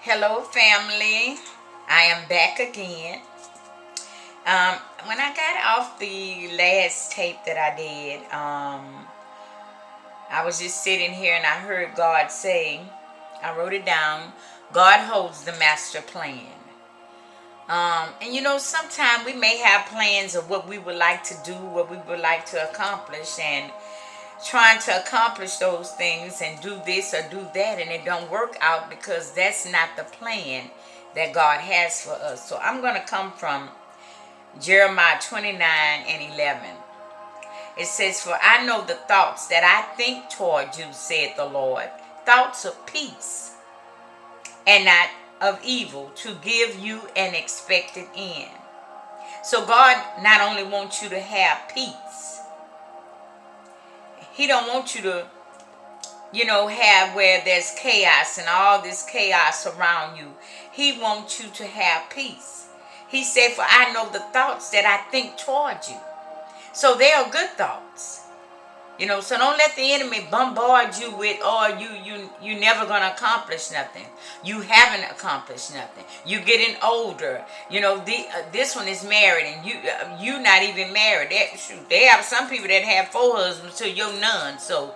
Hello, family. I am back again. When I got off the last tape that I did, I was just sitting here and I heard God say, I wrote it down, God holds the master plan. Sometimes we may have plans of what we would like to do, what we would like to accomplish, and trying to accomplish those things and do this or do that, and it don't work out because that's not the plan that God has for us. So I'm going to come from Jeremiah 29 and 11. It says, "For I know the thoughts that I think toward you, said the Lord, thoughts of peace and not of evil, to give you an expected end." So God not only wants you to have peace, He don't want you to have where there's chaos and all this chaos around you. He wants you to have peace. He said, "For I know the thoughts that I think toward you." So they are good thoughts. So don't let the enemy bombard you with, "Oh, you never gonna accomplish nothing. You haven't accomplished nothing. You getting older. This one is married and you not even married." They have some people that have 4 husbands till you're none. So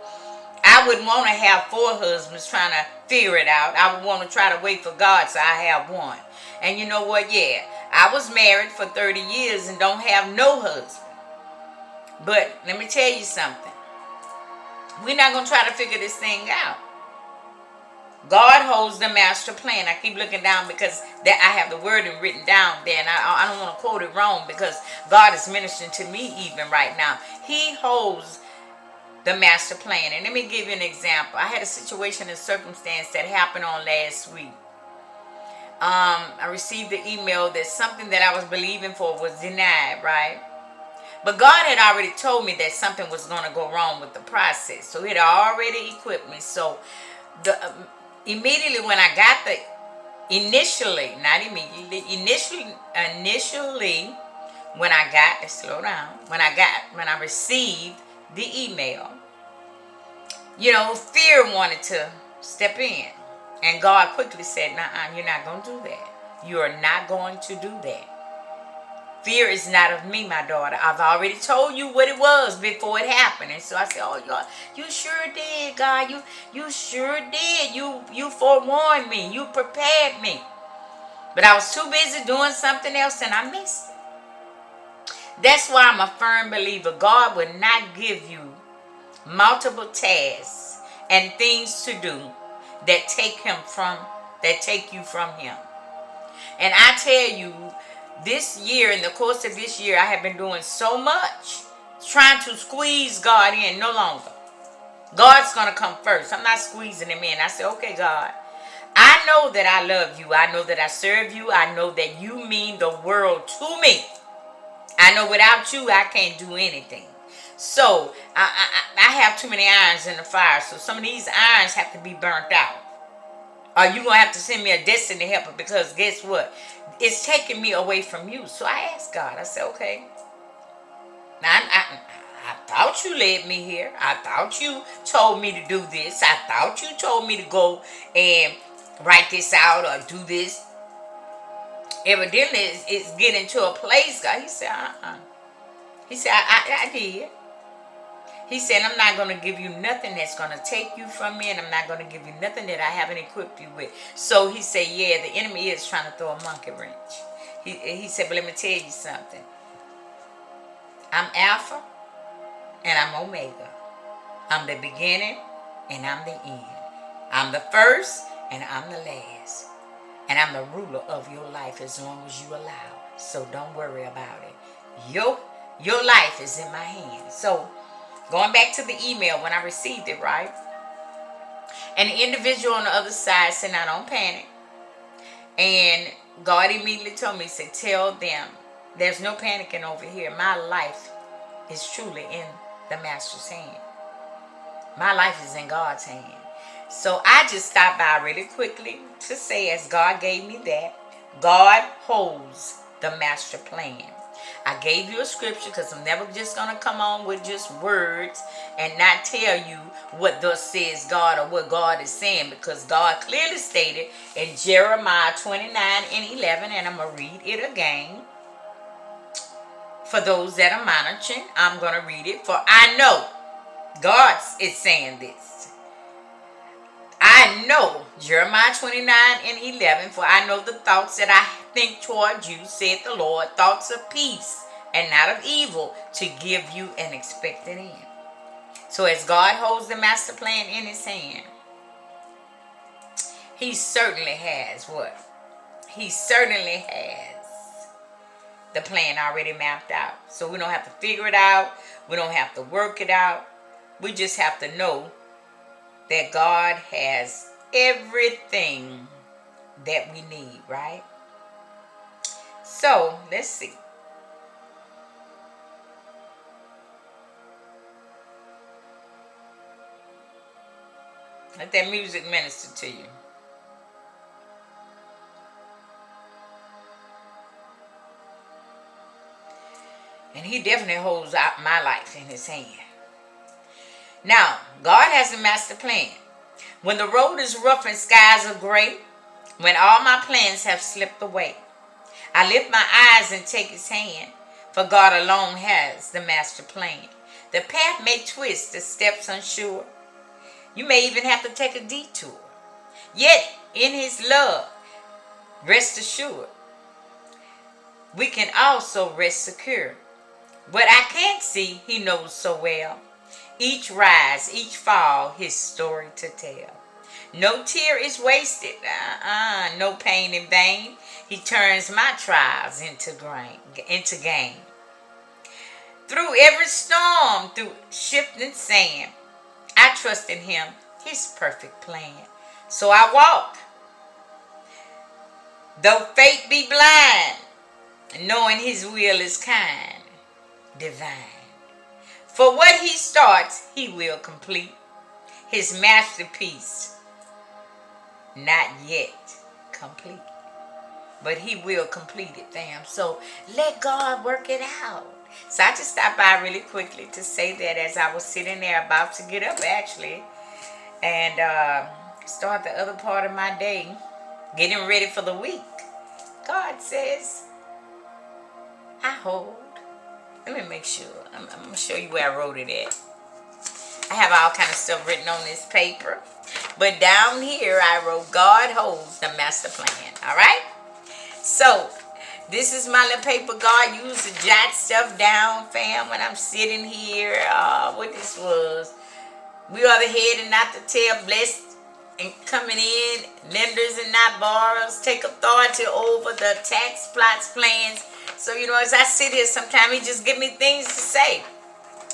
I wouldn't want to have 4 husbands trying to figure it out. I would want to try to wait for God so I have one. And you know what? Yeah, I was married for 30 years and don't have no husband. But let me tell you something. We're not going to try to figure this thing out. God holds the master plan. I keep looking down because I have the wording written down there, and I don't want to quote it wrong because God is ministering to me even right now. He holds the master plan. And let me give you an example. I had a situation and circumstance that happened on last week. I received the email that something that I was believing for was denied, right? But God had already told me that something was going to go wrong with the process. So He had already equipped me. So immediately when I got initially when I got, let's slow down, when I received the email, fear wanted to step in. And God quickly said, "Nuh-uh, you're not going to do that. You are not going to do that. Fear is not of me, my daughter. I've already told you what it was before it happened." And so I said, "Oh, God, you sure did, God. You sure did. You forewarned me. You prepared me." But I was too busy doing something else and I missed it. That's why I'm a firm believer. God will not give you multiple tasks and things to do that take you from Him. And I tell you, this year, in the course of this year, I have been doing so much trying to squeeze God in. No longer. God's going to come first. I'm not squeezing Him in. I say, "Okay, God, I know that I love you. I know that I serve you. I know that you mean the world to me. I know without you, I can't do anything. So I have too many irons in the fire. So some of these irons have to be burnt out. Or you're going to have to send me a destiny helper, because guess what? It's taking me away from you." So I asked God. I said, "Okay. Now I thought you led me here. I thought you told me to do this. I thought you told me to go and write this out or do this. Evidently, it's getting to a place, God." He said, He said, I did. He said, "I'm not going to give you nothing that's going to take you from me, and I'm not going to give you nothing that I haven't equipped you with." So He said, "Yeah, the enemy is trying to throw a monkey wrench." He said, "But let me tell you something. I'm Alpha and I'm Omega. I'm the beginning and I'm the end. I'm the first and I'm the last. And I'm the ruler of your life as long as you allow. So don't worry about it. Your life is in my hands." So going back to the email when I received it, right? And the individual on the other side said, "Now don't panic." And God immediately told me, he said, "Tell them there's no panicking over here. My life is truly in the Master's hand. My life is in God's hand." So I just stopped by really quickly to say, as God gave me that, God holds the master plan. I gave you a scripture because I'm never just going to come on with just words and not tell you what thus says God or what God is saying, because God clearly stated in Jeremiah 29:11, and I'm going to read it again. For those that are monitoring, I'm going to read it. For I know, God is saying this. I know, Jeremiah 29:11, for I know the thoughts that I think toward you, saith the Lord, thoughts of peace and not of evil, to give you an expected end. So as God holds the master plan in his hand, he certainly has what? He certainly has the plan already mapped out. So we don't have to figure it out. We don't have to work it out. We just have to know that God has everything that we need, right? So let's see. Let that music minister to you. And he definitely holds out my life in his hand. Now, God has a master plan. When the road is rough and skies are gray, when all my plans have slipped away, I lift my eyes and take his hand, for God alone has the master plan. The path may twist, the steps unsure. You may even have to take a detour. Yet, in his love, rest assured, we can also rest secure. What I can't see, he knows so well. Each rise, each fall, his story to tell. No tear is wasted, no pain in vain. He turns my trials into gain. Through every storm, through shifting sand, I trust in him, his perfect plan. So I walk, though fate be blind, knowing his will is kind, divine. For what he starts, he will complete. His masterpiece, not yet complete, but he will complete it, fam. So let God work it out. So I just stopped by really quickly to say that as I was sitting there about to get up, actually, and start the other part of my day, getting ready for the week. God says, I hold. Let me make sure. I'm going to show you where I wrote it at. I have all kind of stuff written on this paper. But down here I wrote, God holds the master plan. All right? So, this is my little paper God used to jot stuff down, fam, when I'm sitting here. What this was. We are the head and not the tail, blessed and coming in, lenders and not borrowers, take authority over the tax plots, plans. So, as I sit here, sometimes he just give me things to say.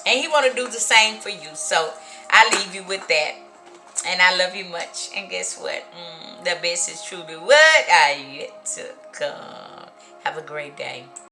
And he want to do the same for you. So, I leave you with that. And I love you much. And guess what? The best is truly what I yet to come. Have a great day.